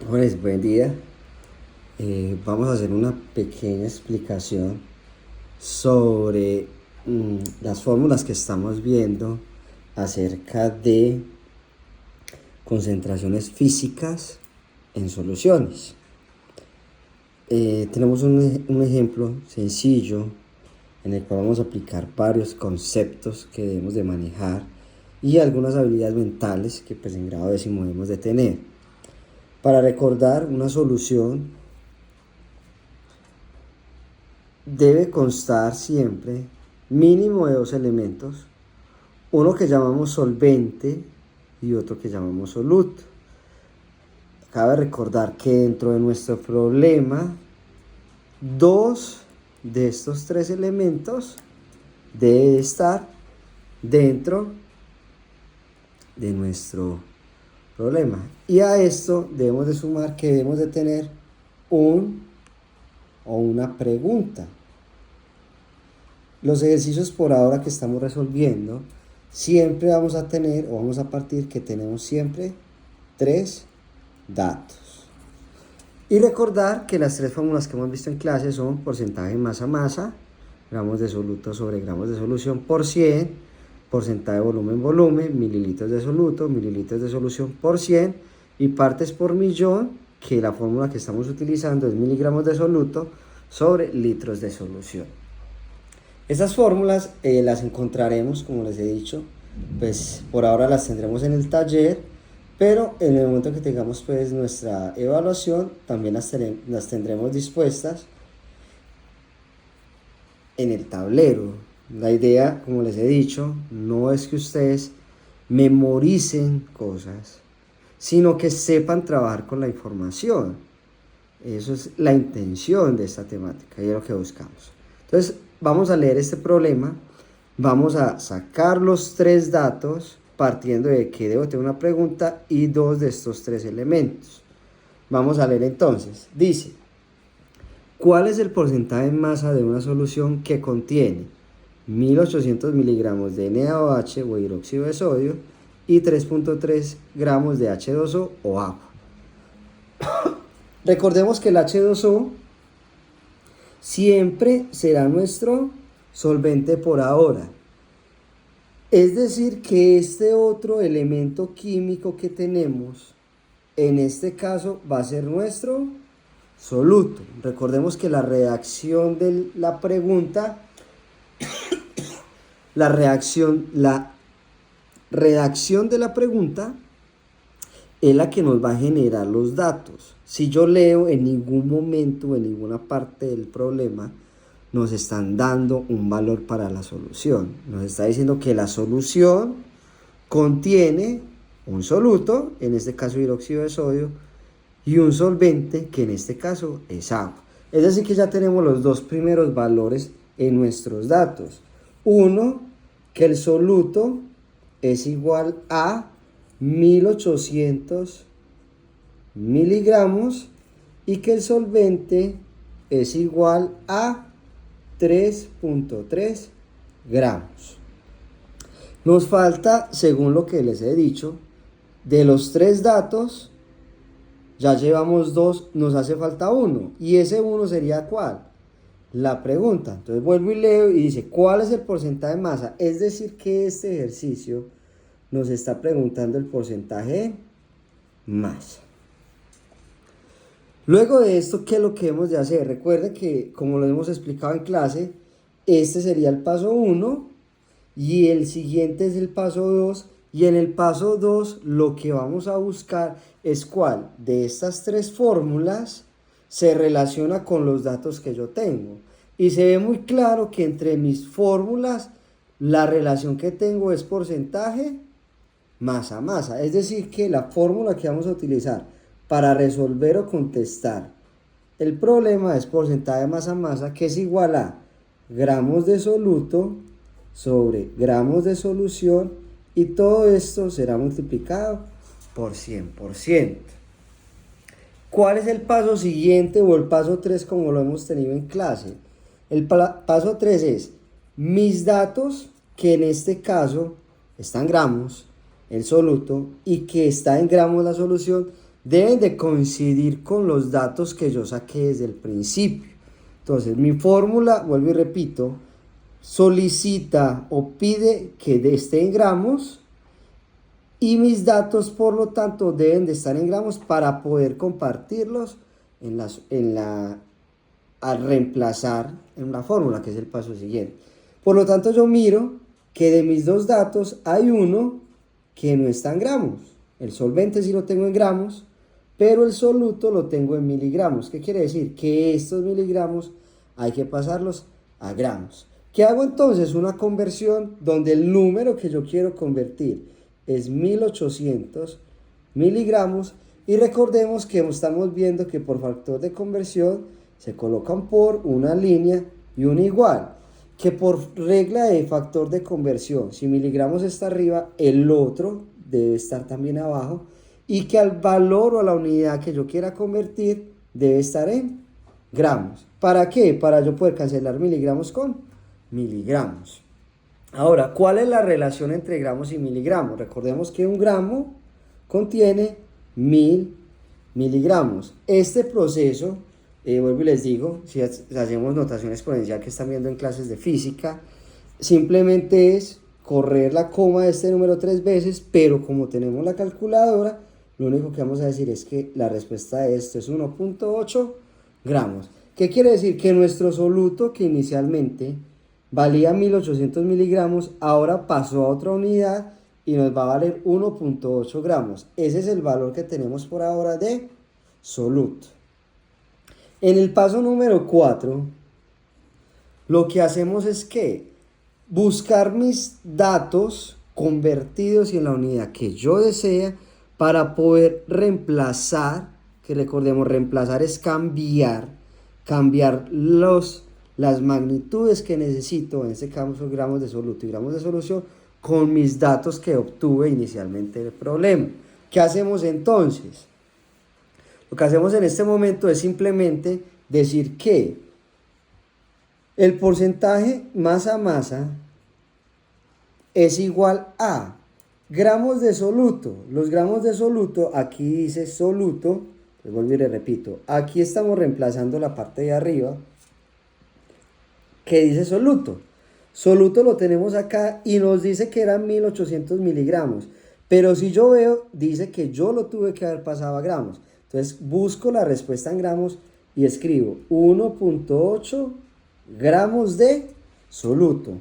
Jóvenes, buen día. Vamos a hacer una pequeña explicación sobre las fórmulas que estamos viendo acerca de concentraciones físicas en soluciones. Tenemos un ejemplo sencillo en el cual vamos a aplicar varios conceptos que debemos de manejar y algunas habilidades mentales que pues en grado décimo debemos de tener. Para recordar, una solución debe constar siempre mínimo de dos elementos, uno que llamamos solvente y otro que llamamos soluto. Cabe recordar que dentro de nuestro problema, dos de estos tres elementos deben estar dentro de nuestro problema. Y a esto debemos de sumar que debemos de tener un o una pregunta. Los ejercicios por ahora que estamos resolviendo, siempre vamos a tener o vamos a partir que tenemos siempre tres datos. Y recordar que las tres fórmulas que hemos visto en clase son porcentaje masa-masa, gramos de soluto sobre gramos de solución por 100, porcentaje volumen-volumen, mililitros de soluto, mililitros de solución por 100 y partes por millón, que la fórmula que estamos utilizando es miligramos de soluto sobre litros de solución. Estas fórmulas las encontraremos, como les he dicho, pues por ahora las tendremos en el taller, pero en el momento que tengamos pues nuestra evaluación, también las tendremos dispuestas en el tablero. La idea, como les he dicho, no es que ustedes memoricen cosas, sino que sepan trabajar con la información. Eso es la intención de esta temática y es lo que buscamos. Entonces, vamos a leer este problema, vamos a sacar los tres datos partiendo de que debo tener una pregunta y dos de estos tres elementos. Vamos a leer entonces. Dice, ¿cuál es el porcentaje en masa de una solución que contiene 1800 miligramos de NaOH o hidróxido de sodio y 3.3 gramos de H2O o agua? Recordemos que el H2O siempre será nuestro solvente por ahora. Es decir, que este otro elemento químico que tenemos, en este caso, va a ser nuestro soluto. Recordemos que la redacción de la pregunta, la redacción de la pregunta es la que nos va a generar los datos. Si yo leo, en ningún momento, en ninguna parte del problema, nos están dando un valor para la solución. Nos está diciendo que la solución contiene un soluto, en este caso hidróxido de sodio, y un solvente, que en este caso es agua. Es decir, que ya tenemos los dos primeros valores en nuestros datos. Uno, que el soluto es igual a 1800 miligramos y que el solvente es igual a 3.3 gramos. Nos falta, según lo que les he dicho, de los tres datos, ya llevamos dos, nos hace falta uno. ¿Y ese uno sería cuál? La pregunta. Entonces vuelvo y leo y dice, ¿cuál es el porcentaje de masa? Es decir, que este ejercicio nos está preguntando el porcentaje de masa. Luego de esto, ¿qué es lo que debemos de hacer? Recuerden que, como lo hemos explicado en clase, este sería el paso 1 y el siguiente es el paso 2. Y en el paso 2 lo que vamos a buscar es cuál de estas tres fórmulas se relaciona con los datos que yo tengo. Y se ve muy claro que entre mis fórmulas la relación que tengo es porcentaje masa-masa. Es decir, que la fórmula que vamos a utilizar para resolver o contestar el problema es porcentaje masa-masa, que es igual a gramos de soluto sobre gramos de solución, y todo esto será multiplicado por 100%. ¿Cuál es el paso siguiente o el paso 3 como lo hemos tenido en clase? El paso 3 es mis datos, que en este caso están gramos, el soluto, y que está en gramos la solución, deben de coincidir con los datos que yo saqué desde el principio. Entonces, mi fórmula, vuelvo y repito, solicita o pide que esté en gramos y mis datos, por lo tanto, deben de estar en gramos para poder compartirlos al reemplazar en la fórmula, que es el paso siguiente. Por lo tanto, yo miro que de mis dos datos hay uno que no está en gramos. El solvente sí lo tengo en gramos, pero el soluto lo tengo en miligramos. ¿Qué quiere decir? Que estos miligramos hay que pasarlos a gramos. ¿Qué hago entonces? Una conversión donde el número que yo quiero convertir es 1800 miligramos. Y recordemos que estamos viendo que por factor de conversión se colocan por una línea y una igual. Que por regla de factor de conversión, si miligramos está arriba, el otro debe estar también abajo. Y que al valor o a la unidad que yo quiera convertir debe estar en gramos. ¿Para qué? Para yo poder cancelar miligramos con miligramos. Ahora, ¿cuál es la relación entre gramos y miligramos? Recordemos que un gramo contiene 1000 miligramos. Este proceso, vuelvo y les digo, si hacemos notación exponencial que están viendo en clases de física, simplemente es correr la coma de este número 3 veces, pero como tenemos la calculadora, lo único que vamos a decir es que la respuesta de esto es 1.8 gramos. ¿Qué quiere decir? Que nuestro soluto, que inicialmente valía 1800 miligramos, ahora pasó a otra unidad y nos va a valer 1.8 gramos. Ese es el valor que tenemos por ahora de soluto. En el paso número 4, lo que hacemos es que buscar mis datos convertidos en la unidad que yo desea para poder reemplazar, que recordemos, reemplazar es cambiar las magnitudes que necesito, en este caso gramos de soluto y gramos de solución, con mis datos que obtuve inicialmente del problema. ¿Qué hacemos entonces? Lo que hacemos en este momento es simplemente decir que el porcentaje masa-masa es igual a gramos de soluto. Los gramos de soluto, aquí dice soluto, les vuelvo y les repito, aquí estamos reemplazando la parte de arriba que dice soluto. Soluto lo tenemos acá y nos dice que eran 1800 miligramos. Pero si yo veo, dice que yo lo tuve que haber pasado a gramos. Entonces busco la respuesta en gramos y escribo 1.8 gramos de soluto.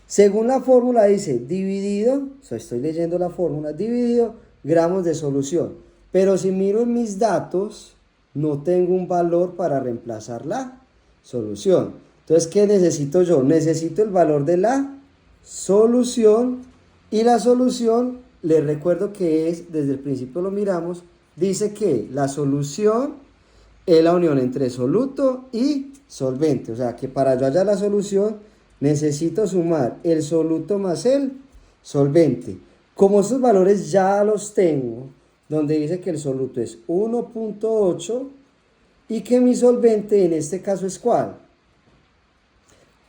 Según la fórmula dice dividido, o sea, estoy leyendo la fórmula, dividido gramos de solución. Pero si miro en mis datos, no tengo un valor para reemplazar la solución. Entonces, ¿qué necesito yo? Necesito el valor de la solución, y la solución, les recuerdo que es, desde el principio lo miramos, dice que la solución es la unión entre soluto y solvente. O sea, que para yo hallar la solución, necesito sumar el soluto más el solvente. Como estos valores ya los tengo, donde dice que el soluto es 1.8 y que mi solvente en este caso es ¿cuál?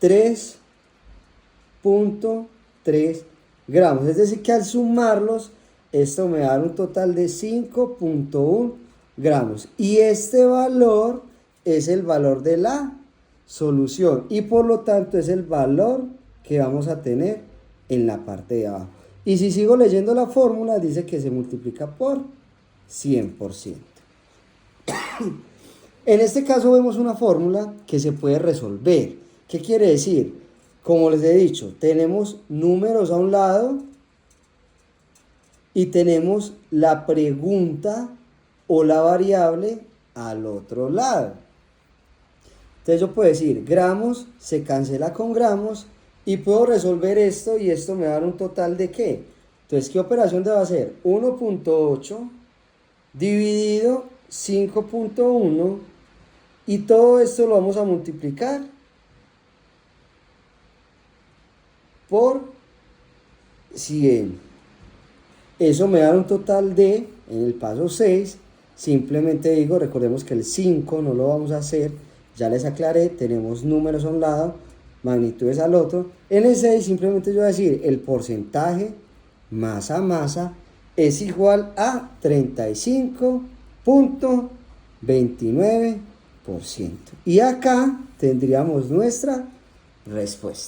3.3 gramos. Es decir, que al sumarlos, esto me da un total de 5.1 gramos. Y este valor es el valor de la solución. Y por lo tanto es el valor que vamos a tener en la parte de abajo. Y si sigo leyendo la fórmula, dice que se multiplica por 100%. En este caso vemos una fórmula que se puede resolver. ¿Qué quiere decir? Como les he dicho, tenemos números a un lado y tenemos la pregunta o la variable al otro lado. Entonces yo puedo decir, gramos se cancela con gramos y puedo resolver esto y esto me va a dar un total de ¿qué? Entonces, ¿qué operación debo hacer? 1.8 dividido 5.1 y todo esto lo vamos a multiplicar por 100. Eso me da un total de, en el paso 6, simplemente digo, recordemos que el 5 no lo vamos a hacer, ya les aclaré, tenemos números a un lado, magnitudes al otro. En el 6 simplemente yo voy a decir, el porcentaje masa-masa es igual a 35 0.29%. Y acá tendríamos nuestra respuesta.